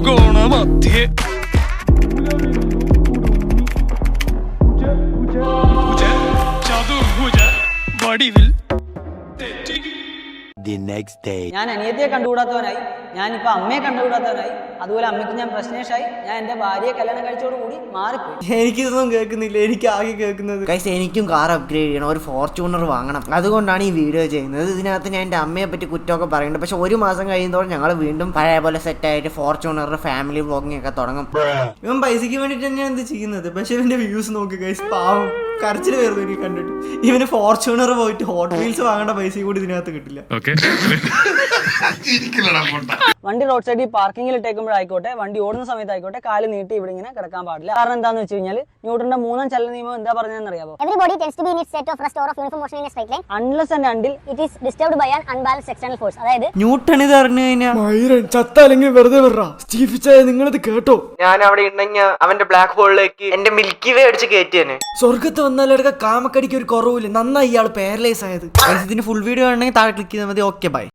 ത്രികോണമധ്യേ ചതുർഭുജ വടിവിൽ തെറ്റി. ഞാൻ അനിയത്തിയെ കണ്ടുകൂടാത്തവനായി, ഞാനിപ്പോ അമ്മയെ കണ്ടുകൂടാത്തവനായി, അതുപോലെ അമ്മയ്ക്ക് ഞാൻ പ്രശ്നേഷായി, ഞാൻ എന്റെ ഭാര്യയെ കല്യാണം കഴിച്ചോടുകൂടി മാറിപ്പോയി. എനിക്കിതൊന്നും കേൾക്കുന്നില്ല, എനിക്ക് ആകെ കേൾക്കുന്നത് ഗൈസ് എനിക്കും കാർ അപ്ഗ്രേഡ് ചെയ്യണം, ഒരു ഫോർച്യൂണർ വാങ്ങണം. അതുകൊണ്ടാണ് ഈ വീഡിയോ ചെയ്യുന്നത്. ഇതിനകത്ത് ഞാൻ എൻ്റെ അമ്മയെ പറ്റി കുറ്റമൊക്കെ പറയുന്നുണ്ട്. പക്ഷെ ഒരു മാസം കഴിയുന്നതോടെ ഞങ്ങൾ വീണ്ടും പഴയ പോലെ സെറ്റായിട്ട് ഫോർച്യൂണർ ഫാമിലി വ്ളോഗിങ് ഒക്കെ തുടങ്ങും. ഇവൻ പൈസയ്ക്ക് വേണ്ടിയിട്ട് തന്നെയാണ് ഇത് ചെയ്യുന്നത്. പക്ഷെ ഇവന്റെ വ്യൂസ് നോക്ക് ഗൈസ്, പാവം കരച്ചിൽ വരുന്നു എനിക്ക് കണ്ടിട്ട്. ഇവന് ഫോർച്യൂണർ പോയിട്ട് ഹോട്ട് വീൽസ് വാങ്ങേണ്ട പൈസ കൂടി ഇതിനകത്ത് കിട്ടില്ല. വണ്ടി റോഡ് സൈഡിൽ പാർക്കിംഗിൽ ഇട്ടേക്കുമ്പോഴായിക്കോട്ടെ, വണ്ടി ഓടുന്ന സമയത്തായിക്കോട്ടെ, കാല് നീട്ടി ഇവിടെ ഇങ്ങനെ കിടക്കാൻ പാടില്ല. കാരണം എന്താണെന്ന് വെച്ച് കഴിഞ്ഞാൽ ന്യൂട്ടന്റെ 3ാം ചലന നിയമം എന്താ പറഞ്ഞതെന്ന് അറിയാമോ? Everybody tends to be in its state of rest or of uniform motion in a straight line unless and until it is disturbed by an unbalanced external force. അതായത് ന്യൂട്ടൺ ഇത് അറിഞ്ഞു കഴിഞ്ഞാൽ ചത്താലെങ്കിൽ വെറുതെ വരാ. സ്റ്റീഫിച്ചായ നിങ്ങളിത് കേട്ടോ? ഞാൻ അവിടെ ഉണ്ടെങ്കിൽ അവന്റെ ബ്ലാക്ക് ഹോളിലേക്ക് എന്റെ മിൽക്കി വേ അടിച്ച് കയറ്റിയാണ്. സ്വർഗത്ത് വന്നാലെടുക്ക കാമക്കടിക്ക് ഒരു കുറവില്ല. നന്നായി ഇയാൾ പാരലൈസ് ആയത്. ഇതിന് ഫുൾ വീഡിയോ ആണെങ്കിൽ താഴെ ക്ലിക്ക് ചെയ്താൽ മതി. Okay bye.